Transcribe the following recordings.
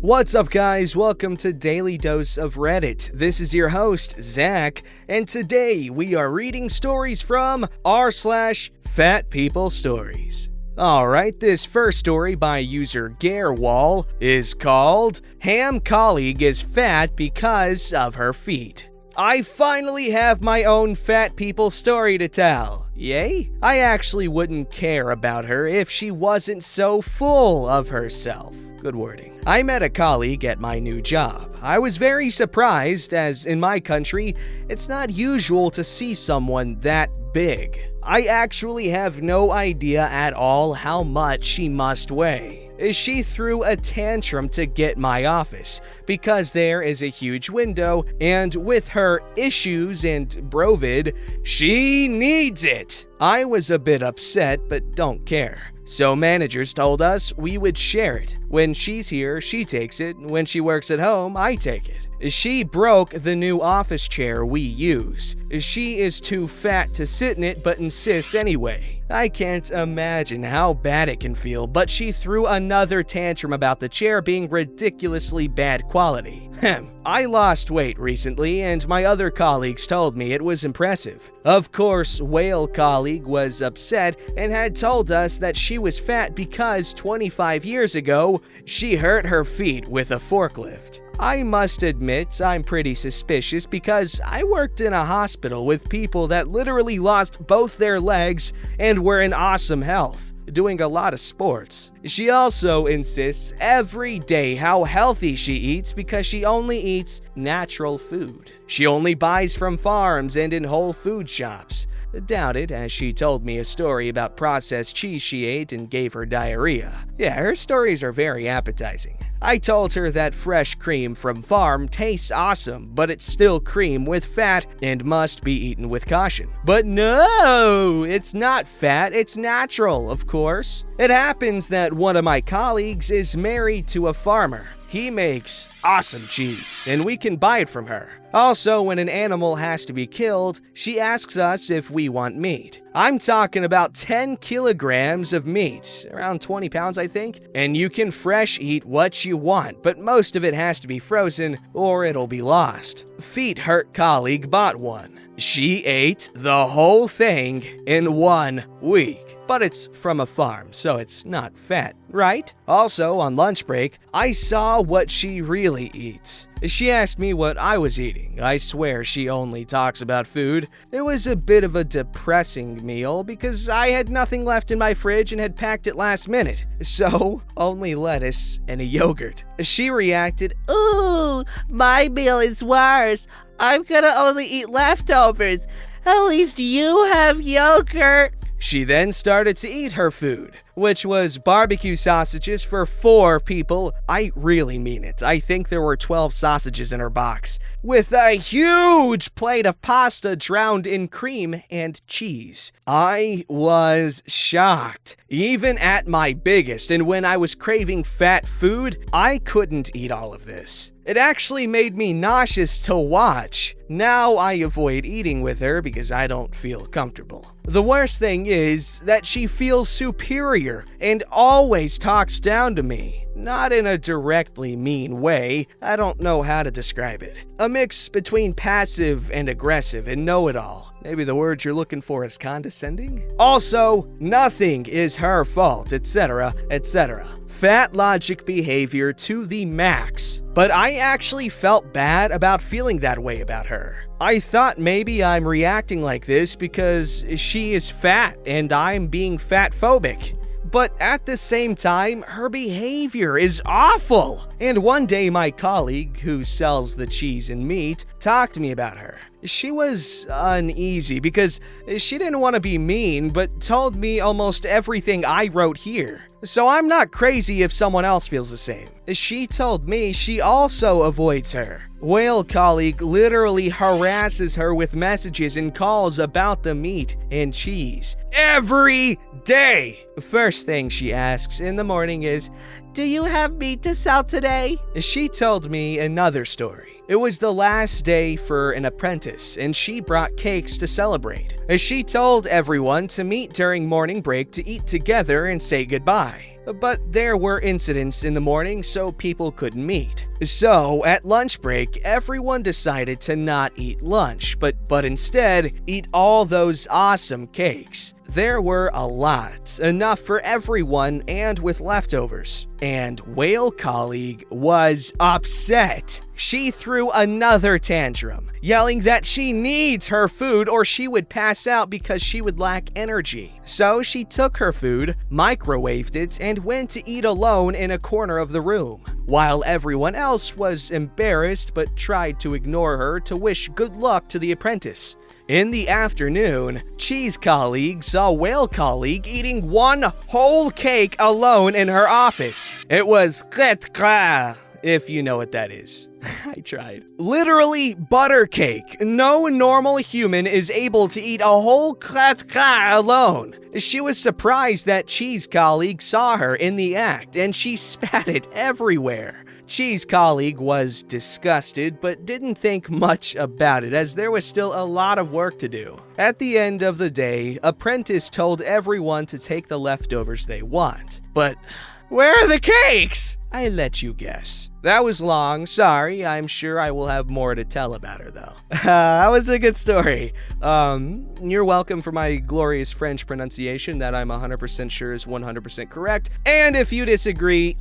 What's up, guys? Welcome to Daily Dose of Reddit. This is your host, Zach, and today we are reading stories from r/FatPeopleStories. Alright, this first story by user Garewall is called Ham Colleague is Fat Because of Her Feet. I finally have my own fat people story to tell. Yay? I actually wouldn't care about her if she wasn't so full of herself. Good wording. I met a colleague at my new job. I was very surprised, as in my country, it's not usual to see someone that big. I actually have no idea at all how much she must weigh. She threw a tantrum to get my office because there is a huge window, and with her issues and brovid, she needs it. I was a bit upset, but don't care. So managers told us we would share it. When she's here, she takes it. When she works at home, I take it. She broke the new office chair we use. She is too fat to sit in it, but insists anyway. I can't imagine how bad it can feel, but she threw another tantrum about the chair being ridiculously bad quality. I lost weight recently, and my other colleagues told me it was impressive. Of course, Whale colleague was upset and had told us that she was fat because 25 years ago, she hurt her feet with a forklift. I must admit I'm pretty suspicious because I worked in a hospital with people that literally lost both their legs and were in awesome health, doing a lot of sports. She also insists every day how healthy she eats because she only eats natural food. She only buys from farms and in whole food shops. Doubt it, as she told me a story about processed cheese she ate and gave her diarrhea. Yeah, her stories are very appetizing. I told her that fresh cream from farm tastes awesome, but it's still cream with fat and must be eaten with caution. But no, it's not fat, it's natural, of course. It happens that one of my colleagues is married to a farmer. He makes awesome cheese, and we can buy it from her. Also, when an animal has to be killed, she asks us if we want meat. I'm talking about 10 kilograms of meat, around 20 pounds I think, and you can fresh eat what you want, but most of it has to be frozen or it'll be lost. Feet hurt colleague bought one. She ate the whole thing in 1 week. But it's from a farm, so it's not fat, right? Also, on lunch break, I saw what she really eats. She asked me what I was eating. I swear she only talks about food. It was a bit of a depressing meal because I had nothing left in my fridge and had packed it last minute. So, only lettuce and a yogurt. She reacted, "Ooh, my meal is worse. I'm gonna only eat leftovers. At least you have yogurt." She then started to eat her food, which was barbecue sausages for 4 people. I really mean it. I think there were 12 sausages in her box, with a huge plate of pasta drowned in cream and cheese. I was shocked. Even at my biggest, and when I was craving fat food, I couldn't eat all of this. It actually made me nauseous to watch. Now I avoid eating with her because I don't feel comfortable. The worst thing is that she feels superior and always talks down to me. Not in a directly mean way, I don't know how to describe it. A mix between passive and aggressive and know-it-all. Maybe the word you're looking for is condescending? Also, nothing is her fault, etc., etc. Fat logic behavior to the max. But I actually felt bad about feeling that way about her. I thought maybe I'm reacting like this because she is fat and I'm being fat-phobic. But at the same time, her behavior is awful. And one day my colleague, who sells the cheese and meat, talked to me about her. She was uneasy because she didn't want to be mean, but told me almost everything I wrote here. So I'm not crazy if someone else feels the same. She told me she also avoids her. Whale colleague literally harasses her with messages and calls about the meat and cheese every day. First thing she asks in the morning is, do you have meat to sell today? She told me another story. It was the last day for an apprentice, and she brought cakes to celebrate. She told everyone to meet during morning break to eat together and say goodbye. But there were incidents in the morning, so people couldn't meet. So, at lunch break, everyone decided to not eat lunch, but instead eat all those awesome cakes. There were a lot, enough for everyone and with leftovers. And Whale Colleague was upset. She threw another tantrum, yelling that she needs her food or she would pass out because she would lack energy. So she took her food, microwaved it, and went to eat alone in a corner of the room, while everyone else was embarrassed but tried to ignore her to wish good luck to the apprentice. In the afternoon, Cheese Colleague saw Whale Colleague eating one whole cake alone in her office. It was crête, if you know what that is. I tried. Literally butter cake. No normal human is able to eat a whole crête alone. She was surprised that Cheese Colleague saw her in the act, and she spat it everywhere. Cheese Colleague was disgusted, but didn't think much about it as there was still a lot of work to do. At the end of the day, Apprentice told everyone to take the leftovers they want. But where are the cakes? I let you guess. That was long, sorry. I'm sure I will have more to tell about her though. That was a good story. You're welcome for my glorious French pronunciation that I'm 100% sure is 100% correct. And if you disagree,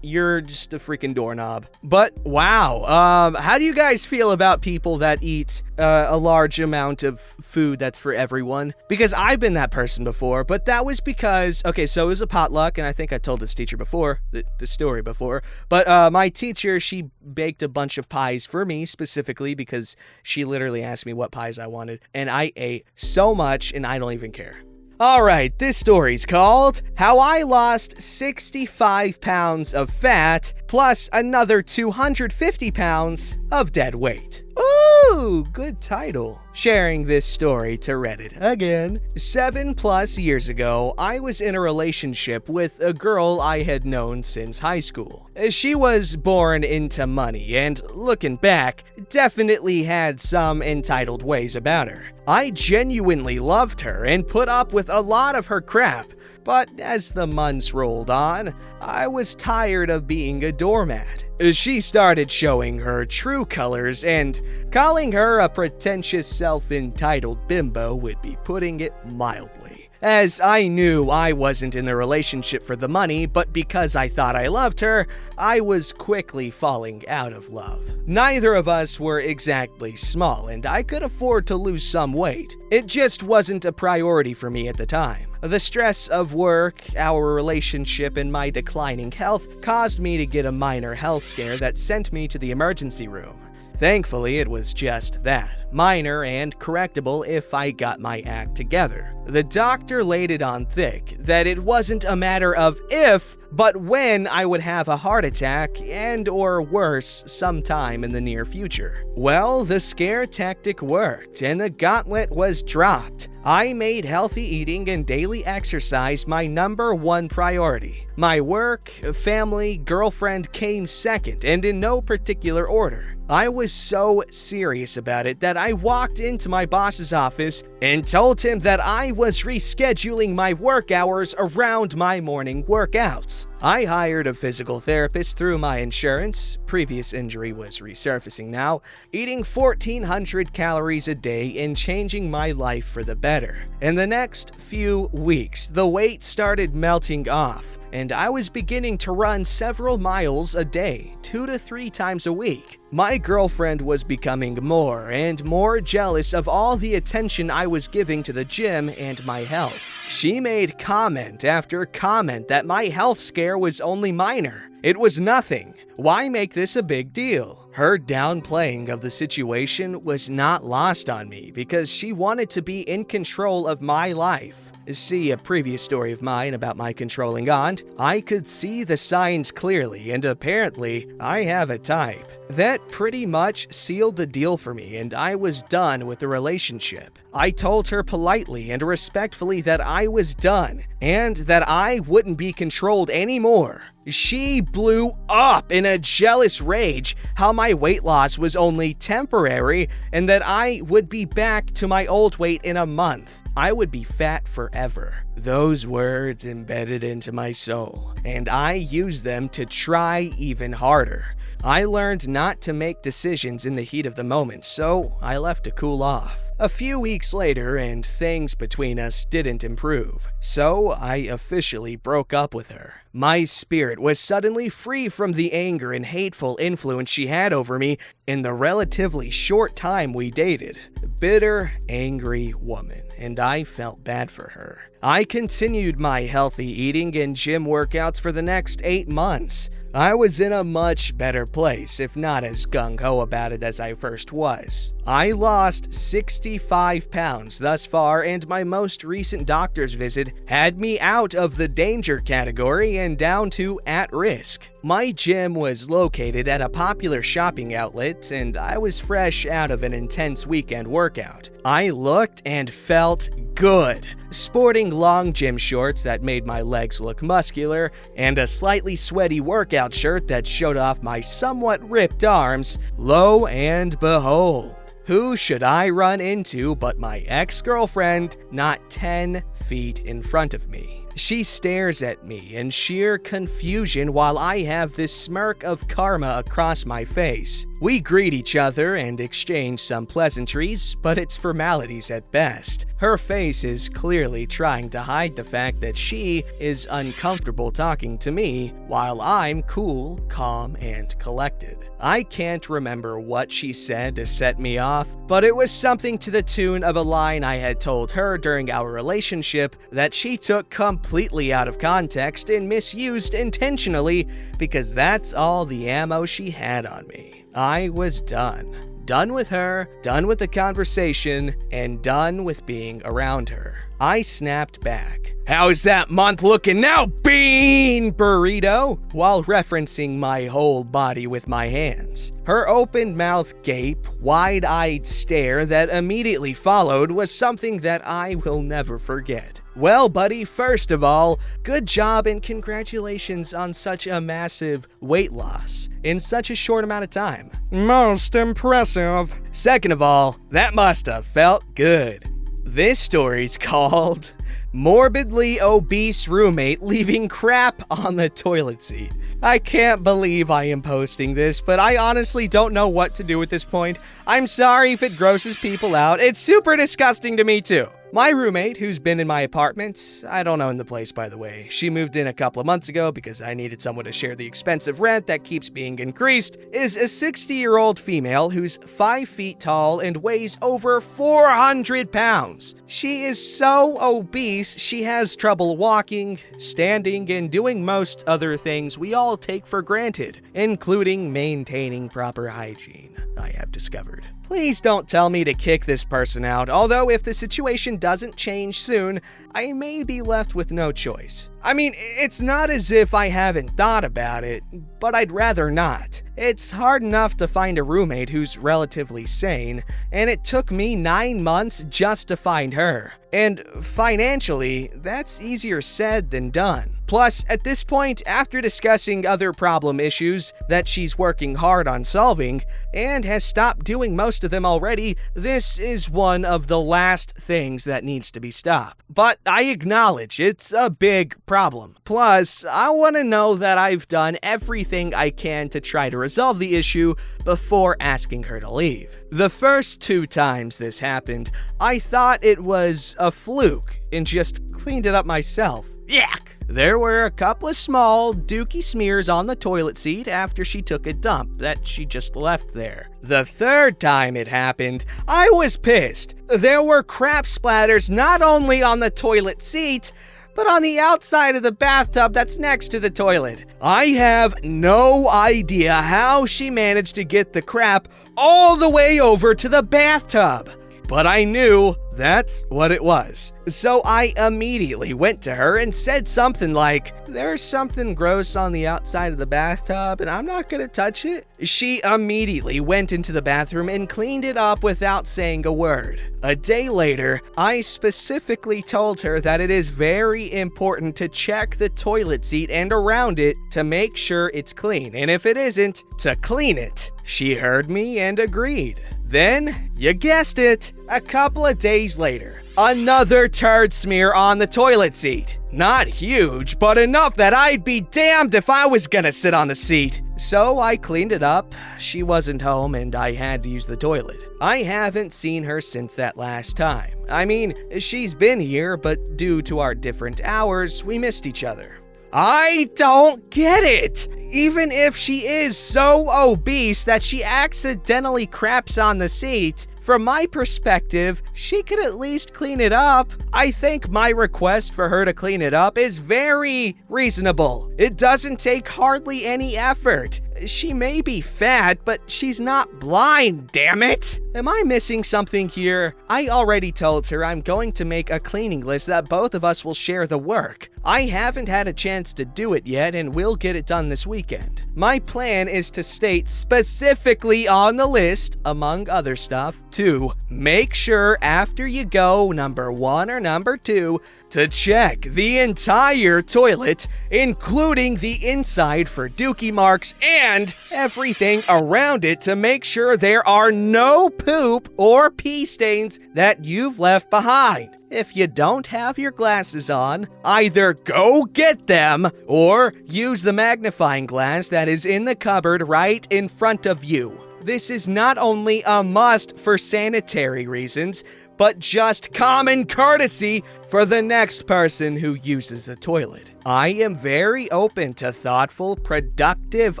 you're just a freaking doorknob. But wow, how do you guys feel about people that eat a large amount of food that's for everyone? Because I've been that person before, but that was because, okay, so it was a potluck, and I think I told this teacher before, the story before, but my teacher, she baked a bunch of pies for me specifically because she literally asked me what pies I wanted, and I ate so much and I don't even care. Alright, this story's called How I Lost 65 Pounds of Fat Plus Another 250 Pounds of Dead Weight. Ooh, good title. Sharing this story to Reddit again. 7+ years ago, I was in a relationship with a girl I had known since high school. She was born into money and, looking back, definitely had some entitled ways about her. I genuinely loved her and put up with a lot of her crap. But as the months rolled on, I was tired of being a doormat. She started showing her true colors, and calling her a pretentious self-entitled bimbo would be putting it mildly. As I knew I wasn't in the relationship for the money, but because I thought I loved her, I was quickly falling out of love. Neither of us were exactly small, and I could afford to lose some weight. It just wasn't a priority for me at the time. The stress of work, our relationship, and my declining health caused me to get a minor health scare that sent me to the emergency room. Thankfully, it was just that, minor and correctable if I got my act together. The doctor laid it on thick that it wasn't a matter of if, but when I would have a heart attack and or worse sometime in the near future. Well, the scare tactic worked and the gauntlet was dropped. I made healthy eating and daily exercise my #1 priority. My work, family, girlfriend came second and in no particular order. I was so serious about it that I walked into my boss's office and told him that I was rescheduling my work hours around my morning workouts. I hired a physical therapist through my insurance, previous injury was resurfacing now, eating 1,400 calories a day and changing my life for the better. In the next few weeks, the weight started melting off, and I was beginning to run several miles a day, 2 to 3 times a week. My girlfriend was becoming more and more jealous of all the attention I was giving to the gym and my health. She made comment after comment that my health scare was only minor. It was nothing. Why make this a big deal? Her downplaying of the situation was not lost on me because she wanted to be in control of my life. See a previous story of mine about my controlling aunt. I could see the signs clearly, and apparently, I have a type. That pretty much sealed the deal for me, and I was done with the relationship. I told her politely and respectfully that I was done, and that I wouldn't be controlled anymore. She blew up in a jealous rage how my weight loss was only temporary and that I would be back to my old weight in a month. I would be fat forever. Those words embedded into my soul, and I used them to try even harder. I learned not to make decisions in the heat of the moment, so I left to cool off. A few weeks later, and things between us didn't improve, so I officially broke up with her. My spirit was suddenly free from the anger and hateful influence she had over me in the relatively short time we dated. Bitter, angry woman, and I felt bad for her. I continued my healthy eating and gym workouts for the next 8 months. I was in a much better place, if not as gung-ho about it as I first was. I lost 65 pounds thus far, and my most recent doctor's visit had me out of the danger category and down to at risk. My gym was located at a popular shopping outlet, and I was fresh out of an intense weekend workout. I looked and felt good, sporting long gym shorts that made my legs look muscular, and a slightly sweaty workout shirt that showed off my somewhat ripped arms. Lo and behold, who should I run into but my ex-girlfriend, not 10 feet in front of me. She stares at me in sheer confusion while I have this smirk of karma across my face. We greet each other and exchange some pleasantries, but it's formalities at best. Her face is clearly trying to hide the fact that she is uncomfortable talking to me, while I'm cool, calm, and collected. I can't remember what she said to set me off, but it was something to the tune of a line I had told her during our relationship that she took completely out of context and misused intentionally because that's all the ammo she had on me. I was done. Done with her, done with the conversation, and done with being around her. I snapped back. "How's that month looking now, bean burrito?" while referencing my whole body with my hands. Her open mouth gape, wide-eyed stare that immediately followed was something that I will never forget. Well, buddy, first of all, good job and congratulations on such a massive weight loss in such a short amount of time. Most impressive. Second of all, that must have felt good. This story's called Morbidly Obese Roommate Leaving Crap on the Toilet Seat. I can't believe I am posting this, but I honestly don't know what to do at this point. I'm sorry if it grosses people out. It's super disgusting to me too. My roommate, who's been in my apartment, I don't own the place by the way, she moved in a couple of months ago because I needed someone to share the expensive rent that keeps being increased, is a 60-year-old female who's 5 feet tall and weighs over 400 pounds. She is so obese, she has trouble walking, standing, and doing most other things we all take for granted, including maintaining proper hygiene, I have discovered. Please don't tell me to kick this person out, although if the situation doesn't change soon, I may be left with no choice. I mean, it's not as if I haven't thought about it, but I'd rather not. It's hard enough to find a roommate who's relatively sane, and it took me 9 months just to find her. And financially, that's easier said than done. Plus, at this point, after discussing other problem issues that she's working hard on solving, and has stopped doing most of them already, this is one of the last things that needs to be stopped. But I acknowledge it's a big problem. Plus, I want to know that I've done everything I can to try to resolve the issue before asking her to leave. The first 2 times this happened, I thought it was a fluke and just cleaned it up myself. Yuck! There were a couple of small, dookie smears on the toilet seat after she took a dump that she just left there. The third time it happened, I was pissed. There were crap splatters not only on the toilet seat, but on the outside of the bathtub that's next to the toilet. I have no idea how she managed to get the crap all the way over to the bathtub. But I knew That's what it was. So I immediately went to her and said something like, "There's something gross on the outside of the bathtub and I'm not gonna touch it." She immediately went into the bathroom and cleaned it up without saying a word. A day later, I specifically told her that it is very important to check the toilet seat and around it to make sure it's clean, and if it isn't, to clean it. She heard me and agreed. Then, you guessed it, a couple of days later, another turd smear on the toilet seat. Not huge, but enough that I'd be damned if I was gonna sit on the seat. So I cleaned it up, she wasn't home, and I had to use the toilet. I haven't seen her since that last time. I mean, she's been here, but due to our different hours, we missed each other. I don't get it! Even if she is so obese that she accidentally craps on the seat, from my perspective, she could at least clean it up. I think my request for her to clean it up is very reasonable. It doesn't take hardly any effort. She may be fat, but she's not blind, damn it! Am I missing something here? I already told her I'm going to make a cleaning list that both of us will share the work. I haven't had a chance to do it yet, and we'll get it done this weekend. My plan is to state specifically on the list, among other stuff, to make sure after you go, number 1 or number 2, to check the entire toilet, including the inside for dookie marks and everything around it to make sure there are no poop or pee stains that you've left behind. If you don't have your glasses on, either go get them or use the magnifying glass that is in the cupboard right in front of you. This is not only a must for sanitary reasons, but just common courtesy for the next person who uses the toilet. I am very open to thoughtful, productive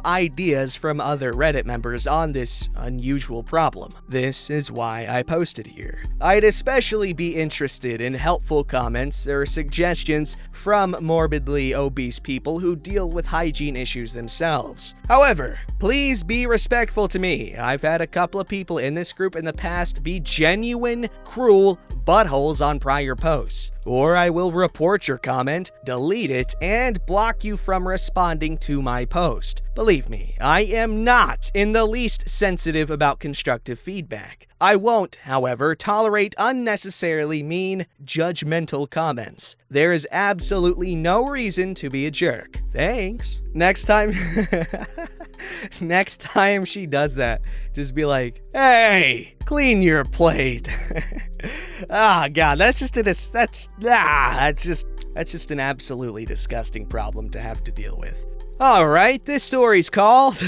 ideas from other Reddit members on this unusual problem. This is why I posted here. I'd especially be interested in helpful comments or suggestions from morbidly obese people who deal with hygiene issues themselves. However, please be respectful to me. I've had a couple of people in this group in the past be genuine, cruel buttholes on prior posts, or I will report your comment, delete it, and block you from responding to my post. Believe me, I am not in the least sensitive about constructive feedback. I won't, however, tolerate unnecessarily mean, judgmental comments. There is absolutely no reason to be a jerk. Thanks. Next time she does that, just be like, "Hey, clean your plate." Ah, God, that's just an absolutely disgusting problem to have to deal with. All right, this story's called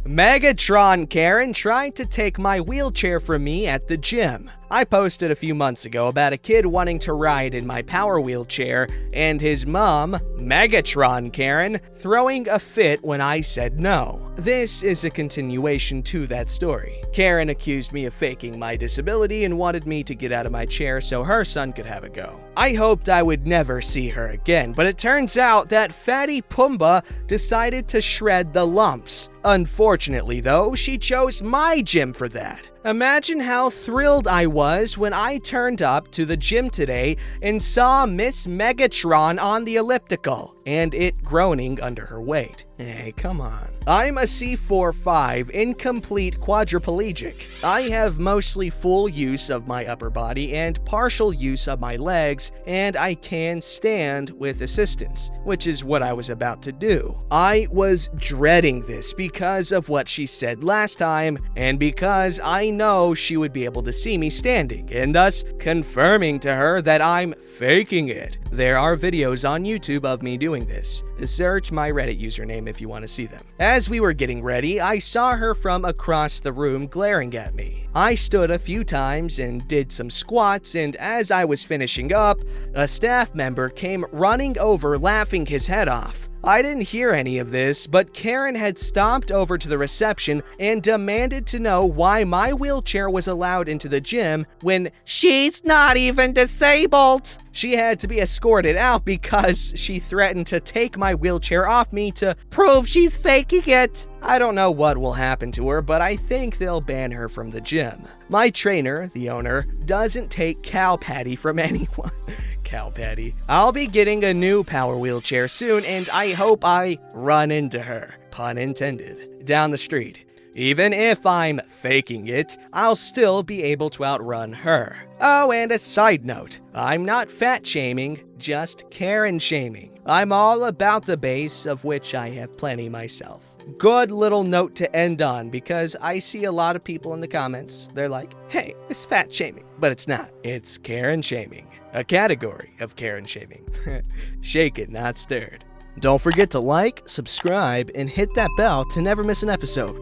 Megatron Karen Tried to Take My Wheelchair from Me at the Gym. I posted a few months ago about a kid wanting to ride in my power wheelchair and his mom, Megatron Karen, throwing a fit when I said no. This is a continuation to that story. Karen accused me of faking my disability and wanted me to get out of my chair so her son could have a go. I hoped I would never see her again, but it turns out that Fatty Pumbaa decided to shred the lumps. Unfortunately, though, she chose my gym for that. Imagine how thrilled I was when I turned up to the gym today and saw Miss Megatron on the elliptical and it groaning under her weight. Hey, come on. I'm a C4-5 incomplete quadriplegic. I have mostly full use of my upper body and partial use of my legs, and I can stand with assistance, which is what I was about to do. I was dreading this because of what she said last time, and because I know she would be able to see me standing, and thus confirming to her that I'm faking it. There are videos on YouTube of me doing this. Search my Reddit username if you want to see them. As we were getting ready, I saw her from across the room glaring at me. I stood a few times and did some squats, and as I was finishing up, a staff member came running over laughing his head off. I didn't hear any of this, but Karen had stomped over to the reception and demanded to know why my wheelchair was allowed into the gym when She's not even disabled. she had to be escorted out because she threatened to take my wheelchair off me to Prove she's faking it. I don't know what will happen to her, but I think they'll ban her from the gym. My trainer, the owner, doesn't take cow patty from anyone. Cow patty. I'll be getting a new power wheelchair soon, and I hope I run into her, pun intended, down the street. Even if I'm faking it, I'll still be able to outrun her. Oh, and a side note, I'm not fat shaming, just Karen shaming. I'm all about the base, of which I have plenty myself. Good little note to end on, because I see a lot of people in the comments, they're like, hey, it's fat shaming. But it's not, it's Karen shaming. A category of Karen shaming. Shake it, not stirred. Don't forget to like, subscribe, and hit that bell to never miss an episode.